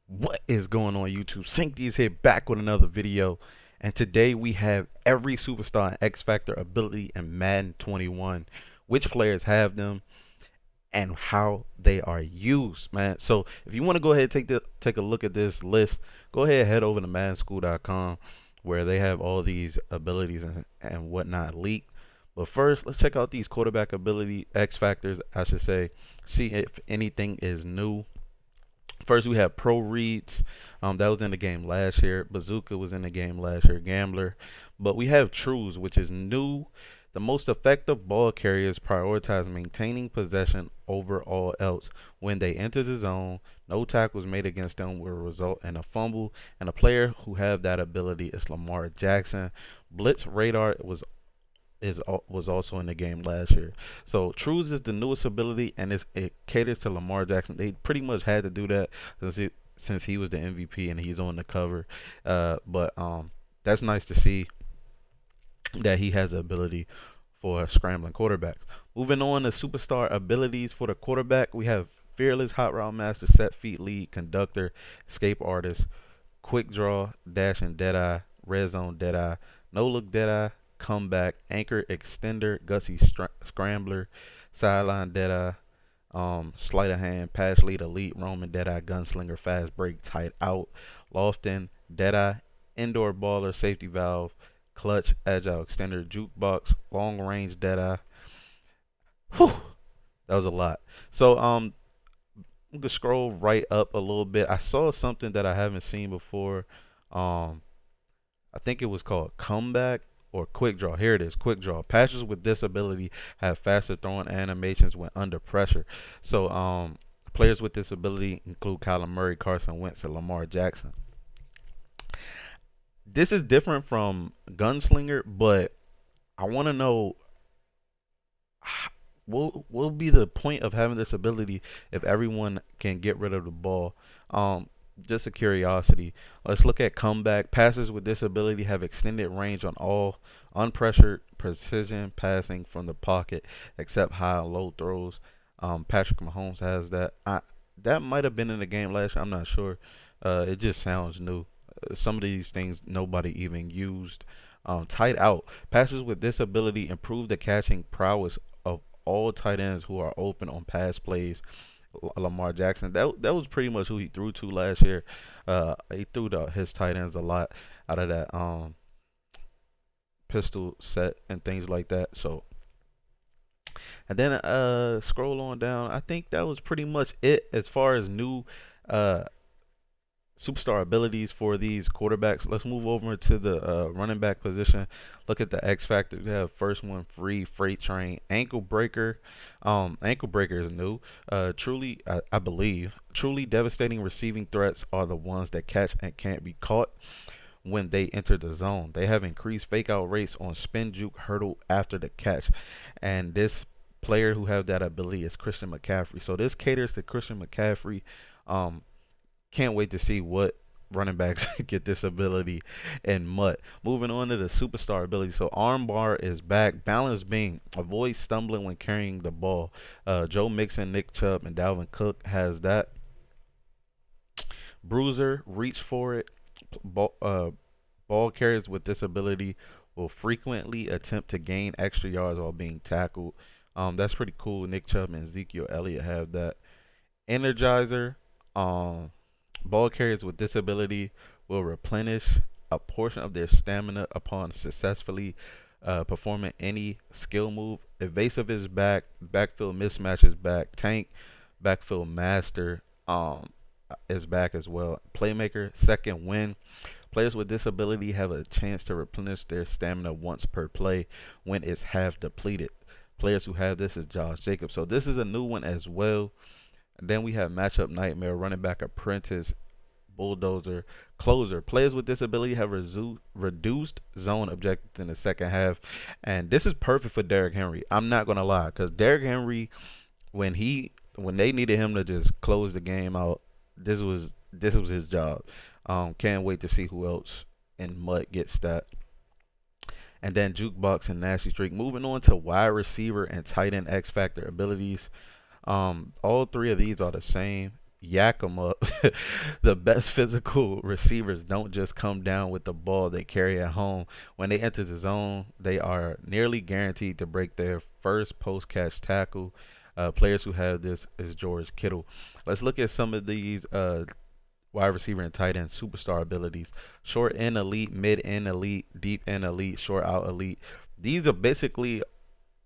What is going on, YouTube? Sync these here back with another video, and today we have every superstar and X Factor ability in Madden 21, which players have them, and how they are used, man. So if you want to go ahead and take a look at this list, go ahead and head over to MaddenSchool.com where they have all these abilities and whatnot leaked. But first, let's check out these quarterback ability X Factors, I should say. See if anything is new. First, we have Pro Reads. That was in the game last year. Bazooka was in the game last year. Gambler. But we have Trues, which is new. The most effective ball carriers prioritize maintaining possession over all else. When they enter the zone, no tackles made against them will result in a fumble. And a player who have that ability is Lamar Jackson. Blitz Radar was also in the game last year. So Trues is the newest ability, and it caters to Lamar Jackson. They pretty much had to do that since he was the MVP and he's on the cover. But that's nice to see that he has the ability for scrambling quarterbacks. Moving on to superstar abilities for the quarterback, we have Fearless, Hot Route Master, Set Feet Lead, Conductor, Escape Artist, Quick Draw, Dash and Deadeye, Red Zone Deadeye, No Look Deadeye, Comeback, Anchor Extender, Gutsy Scrambler, Sideline Deadeye, Sleight of Hand, Pass Lead, Elite, Roman Deadeye, Gunslinger, Fast Break, Tight Out, Lofton, Deadeye, Indoor Baller, Safety Valve, Clutch, Agile Extender, Jukebox, Long Range Deadeye. Whew, that was a lot. So I'm gonna scroll right up a little bit. I saw something that I haven't seen before. Um, I think it was called Comeback or Quick Draw. Here it is, Quick Draw. Passers with this ability have faster throwing animations when under pressure. So players with this ability include Kyler Murray, Carson Wentz, and Lamar Jackson. This is different from Gunslinger, but I want to know what will be the point of having this ability if everyone can get rid of the ball? Just a curiosity. Let's look at comeback. Passers with this ability have extended range on all unpressured precision passing from the pocket, except high and low throws. Patrick Mahomes has that. That might have been in the game last year. I'm not sure. It just sounds new. Some of these things nobody even used. Tight out. Passers with this ability improve the catching prowess of all tight ends who are open on pass plays. Lamar Jackson. That was pretty much who he threw to last year. He threw his tight ends a lot out of that pistol set and things like that. So and then scroll on down. I think that was pretty much it as far as new uh superstar abilities for these quarterbacks. Let's move over to the running back position. Look at the X Factor. We have first one, free freight train, ankle breaker. Ankle breaker is new. Truly, I believe, truly devastating receiving threats are the ones that catch and can't be caught when they enter the zone. They have increased fake out rates on spin, juke, hurdle after the catch, and this player who have that ability is Christian McCaffrey. So this caters to Christian McCaffrey. Um, can't wait to see what running backs get this ability and mutt. Moving on to the superstar ability. So armbar is back. Balance beam. Avoid stumbling when carrying the ball. Joe Mixon, Nick Chubb, and Dalvin Cook has that. Bruiser, reach for it. Ball carriers with this ability will frequently attempt to gain extra yards while being tackled. That's pretty cool. Nick Chubb and Ezekiel Elliott have that. Energizer. Um, Ball carriers with disability will replenish a portion of their stamina upon successfully performing any skill move. Evasive is back. Backfield mismatch is back. Tank, backfield master is back as well. Playmaker, second win. Players with disability have a chance to replenish their stamina once per play when it's half depleted. Players who have this is Josh Jacobs. So this is a new one as well. And then we have matchup nightmare, running back apprentice, bulldozer, closer. Players with disability have reduced zone objectives in the second half, and this is perfect for Derrick Henry. I'm not gonna lie, because Derrick Henry, when they needed him to just close the game out, this was his job. Can't wait to see who else in Mud gets that. And then jukebox and nasty streak. Moving on to wide receiver and tight end X factor abilities. All three of these are the same. Yak 'em up. The best physical receivers don't just come down with the ball, they carry it home. When they enter the zone, they are nearly guaranteed to break their first post catch tackle. Players who have this is George Kittle. Let's look at some of these wide receiver and tight end superstar abilities. Short end elite, mid end elite, deep end elite, short out elite. These are basically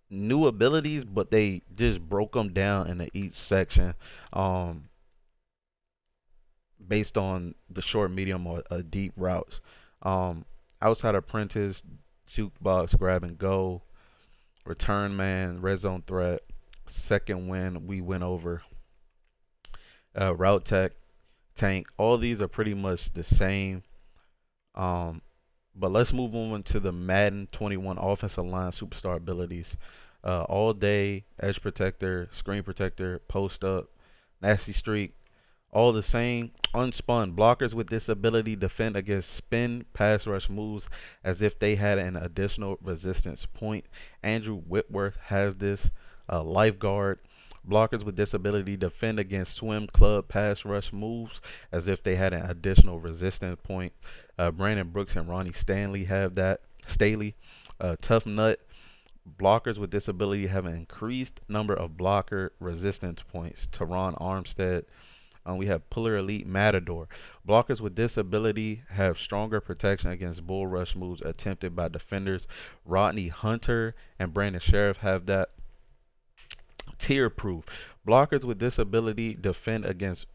new abilities, but they just broke them down into each section um, based on the short, medium, or deep routes. Um, Outside apprentice, jukebox, grab and go, return man, red zone threat, second win, we went over, route tech, tank. All these are pretty much the same. Um, but let's move on to the Madden 21 offensive line superstar abilities. All day, edge protector, screen protector, post up, nasty streak, all the same. Unspun blockers with this ability defend against spin pass rush moves as if they had an additional resistance point. Andrew Whitworth has this. Lifeguard blockers with this ability defend against swim club pass rush moves as if they had an additional resistance point. Brandon Brooks and Ronnie Stanley have that. Staley, Tuffnut blockers with this ability have an increased number of blocker resistance points. Teron Armstead. We have Puller Elite Matador. Blockers with this ability have stronger protection against bull rush moves attempted by defenders. Rodney Hunter and Brandon Sheriff have that. Tier proof. Blockers with this ability defend against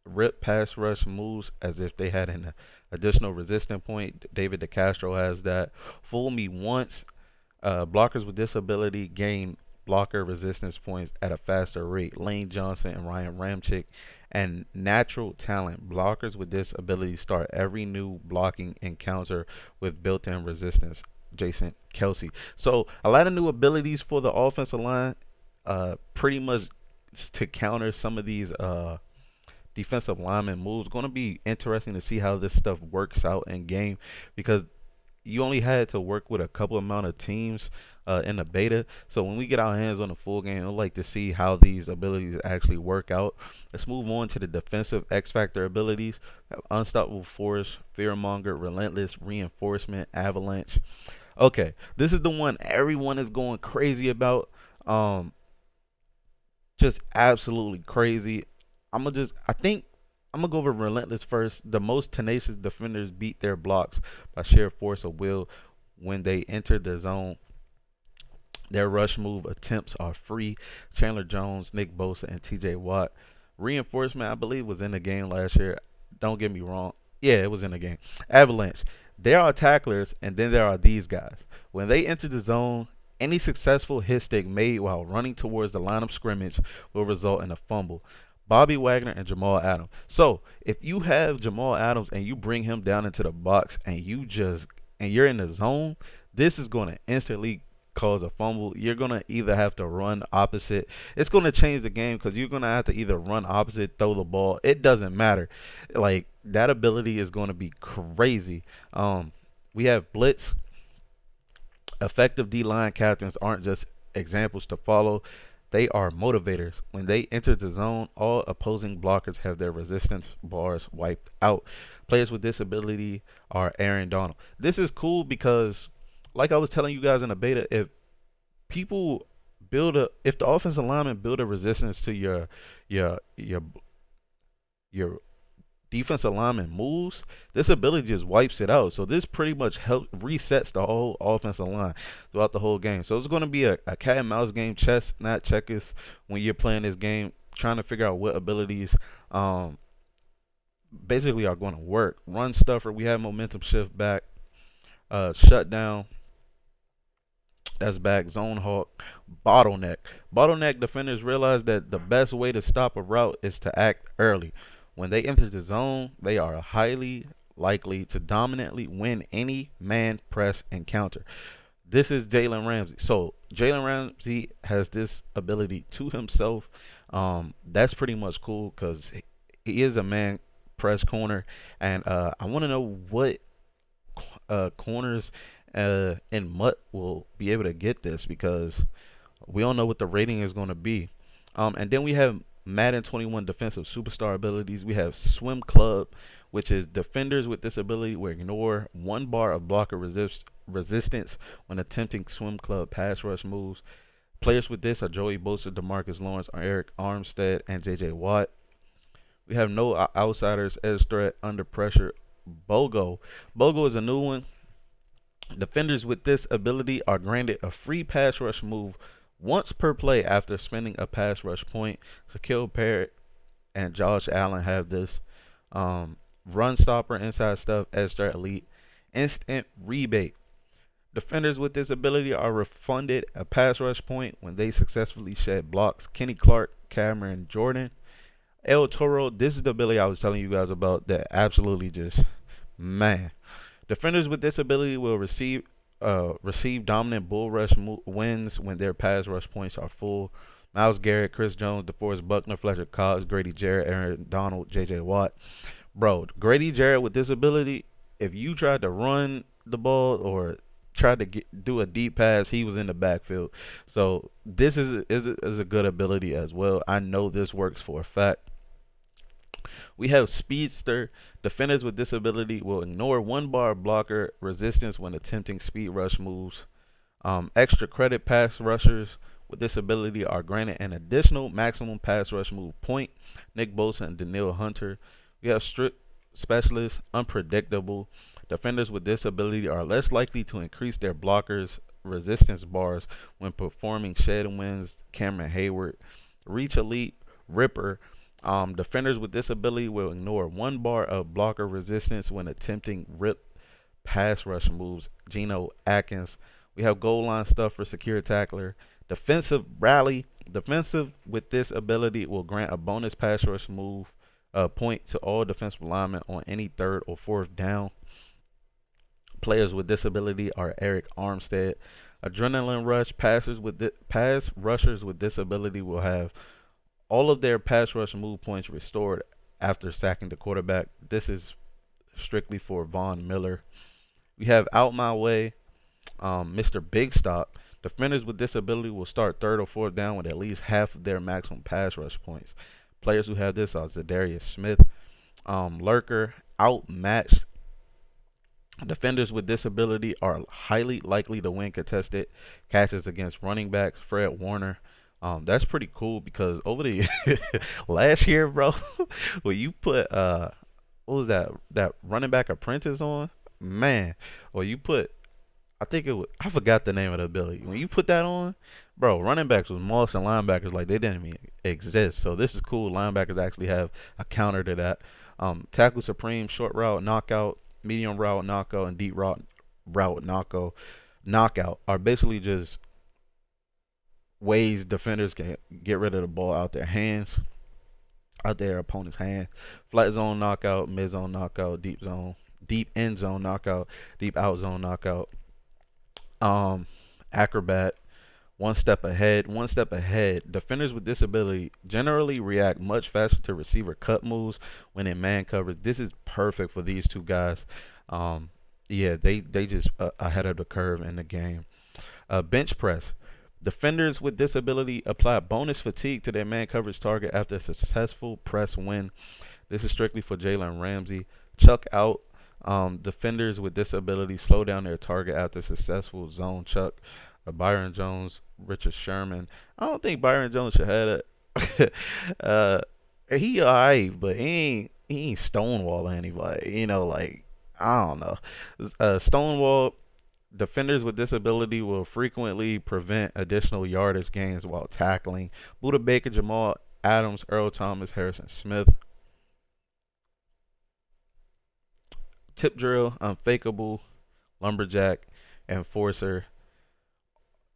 rip pass rush moves as if they had an additional resistance point. David DeCastro has that. Fool me once. Blockers with this ability gain blocker resistance points at a faster rate. Lane Johnson and Ryan Ramchick. And natural talent. Blockers with this ability start every new blocking encounter with built-in resistance. Jason Kelsey. So a lot of new abilities for the offensive line. Pretty much to counter some of these defensive lineman moves. Going to be interesting to see how this stuff works out in game because you only had to work with a couple amount of teams in the beta. So when we get our hands on the full game, I'd like to see how these abilities actually work out. Let's move on to the defensive X Factor abilities. Unstoppable Force, Fearmonger, Relentless, Reinforcement, Avalanche. Okay, this is the one everyone is going crazy about. Um, just absolutely crazy. I think I'm gonna go over Relentless first. The most tenacious defenders beat their blocks by sheer force of will when they enter the zone. Their rush move attempts are free. Chandler Jones, Nick Bosa, and TJ Watt. Reinforcement, I believe, was in the game last year. Don't get me wrong. Yeah, it was in the game. Avalanche. There are tacklers, and then there are these guys. When they enter the zone, any successful hit stick made while running towards the line of scrimmage will result in a fumble. Bobby Wagner and Jamal Adams. So if you have Jamal Adams and you bring him down into the box and you're in the zone, this is going to instantly cause a fumble. You're going to either have to run opposite. It's going to change the game because you're going to have to either run opposite, throw the ball. It doesn't matter. Like that ability is going to be crazy. We have blitz. Effective D line captains aren't just examples to follow, they are motivators. When they enter the zone, all opposing blockers have their resistance bars wiped out. Players with this ability are Aaron Donald. This is cool because, like I was telling you guys in the beta, people if the offensive lineman build a resistance to your your your defensive lineman moves, this ability just wipes it out. So this pretty much helps resets the whole offensive line throughout the whole game. So it's going to be a cat and mouse game, chess, not checkers, when you're playing this game, trying to figure out what abilities basically are going to work. Run stuffer, we have momentum shift back, shut down. That's back. Zone hawk. Bottleneck. Bottleneck defenders realize that the best way to stop a route is to act early. When they enter the zone, they are highly likely to dominantly win any man press encounter. This is Jalen Ramsey. So Jalen Ramsey has this ability to himself. That's pretty much cool because he is a man press corner, and I want to know what corners in Mutt will be able to get this because we don't know what the rating is going to be. And then we have Madden 21 defensive superstar abilities. We have Swim Club, which is defenders with this ability will ignore 1 bar of blocker resistance when attempting Swim Club pass rush moves. Players with this are Joey Bosa, DeMarcus Lawrence, Eric Armstead, and J.J. Watt. We have no outsiders, edge threat, under pressure. BOGO. BOGO is a new one. Defenders with this ability are granted a free pass rush move once per play after spending a pass rush point. Shaquille Barrett and Josh Allen have this. Run stopper, inside stuff, edge threat elite. Instant rebate. Defenders with this ability are refunded a pass rush point when they successfully shed blocks. Kenny Clark, Cameron Jordan. El Toro, this is the ability I was telling you guys about that absolutely just, man. Defenders with this ability will receive dominant bull rush wins when their pass rush points are full. Myles Garrett, Chris Jones, DeForest Buckner, Fletcher Cox, Grady Jarrett, Aaron Donald, J.J. Watt. Bro, Grady Jarrett with this ability, if you tried to run the ball or tried to do a deep pass, he was in the backfield. So this is a good ability as well. I know this works for a fact. We have Speedster. Defenders with this ability will ignore 1 bar blocker resistance when attempting speed rush moves. Extra credit pass rushers with this ability are granted an additional maximum pass rush move point. Nick Bosa and Daniil Hunter. We have strict specialists, unpredictable. Defenders with this ability are less likely to increase their blockers' resistance bars when performing shed wins. Cameron Hayward. Reach elite, Ripper. Defenders with this ability will ignore 1 bar of blocker resistance when attempting rip pass rush moves. Geno Atkins. We have goal line stuff for secure tackler. Defensive rally. Defensive with this ability will grant a bonus pass rush move point to all defensive linemen on any third or fourth down. Players with this ability are Eric Armstead. Adrenaline rush pass rushers with this ability will have all of their pass rush move points restored after sacking the quarterback. This is strictly for Von Miller. We have Out My Way, Mr. Big Stop. Defenders with this ability will start third or fourth down with at least half of their maximum pass rush points. Players who have this are Zadarius Smith. Lurker, Outmatched. Defenders with this ability are highly likely to win contested catches against running backs. Fred Warner. That's pretty cool because over the last year, bro, when you put what was that running back apprentice on, man, or you put I think it was I forgot the name of the ability. When you put that on, bro, running backs was moss and linebackers like they didn't even exist. So this is cool. Linebackers actually have a counter to that. Tackle supreme, short route knockout, medium route knockout, and deep route knockout are basically just ways defenders can get rid of the ball out their opponent's hands. Flat zone knockout, mid zone knockout, deep end zone knockout, deep out zone knockout. Acrobat, one step ahead. Defenders with this ability generally react much faster to receiver cut moves when in man coverage. This is perfect for these two guys. Yeah, they just ahead of the curve in the game. Bench press. Defenders with this ability apply bonus fatigue to their man coverage target after a successful press win. This is strictly for Jalen Ramsey. Chuck out. Defenders with this ability slow down their target after successful zone chuck. Byron Jones, Richard Sherman. I don't think Byron Jones should have that. He alright, but he ain't stonewalling anybody. Like I don't know. Stonewall. Defenders with this ability will frequently prevent additional yardage gains while tackling. Buda Baker, Jamal Adams, Earl Thomas, Harrison Smith. Tip drill, unfakeable, lumberjack, enforcer.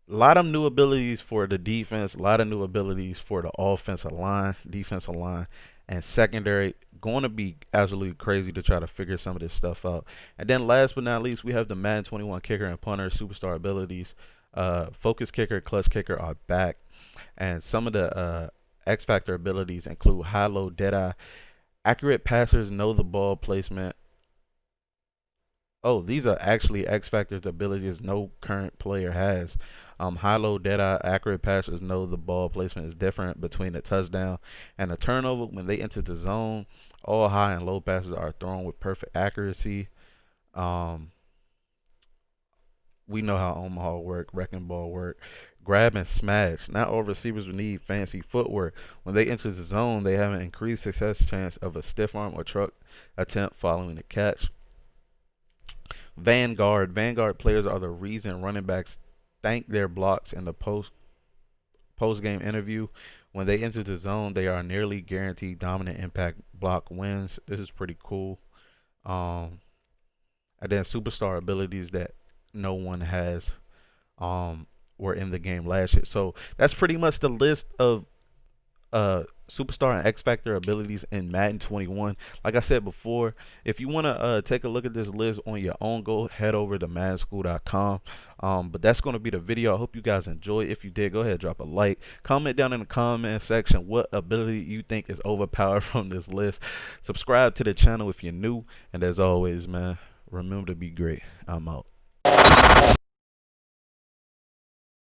A lot of new abilities for the defense, a lot of new abilities for the defensive line, and secondary. Going to be absolutely crazy to try to figure some of this stuff out. And then last but not least, we have the Madden 21 kicker and punter superstar abilities. Focus kicker, clutch kicker are back. And some of the XFactor abilities include high-low, deadeye. Accurate passers know the ball placement. Oh, these are actually XFactor's abilities no current player has. High-low, dead-eye, accurate passers know the ball placement is different between a touchdown and a turnover. When they enter the zone, all high and low passes are thrown with perfect accuracy. Um, we know how Omaha work, wrecking ball work. Grab and smash. Not all receivers will need fancy footwork. When they enter the zone, they have an increased success chance of a stiff arm or truck attempt following the catch. Vanguard. Vanguard players are the reason running backs thank their blocks in the post game interview. When they enter the zone, they are nearly guaranteed dominant impact block wins. This is pretty cool. Um, and then superstar abilities that no one has were in the game last year. So that's pretty much the list of superstar and X Factor abilities in Madden 21. Like I said before, if you want to take a look at this list on your own, go head over to madschool.com. But that's going to be the video. I hope you guys enjoy. If you did, go ahead, drop a like. Comment down in the comment section what ability you think is overpowered from this list. Subscribe to the channel if you're new. And as always, man, remember to be great. I'm out.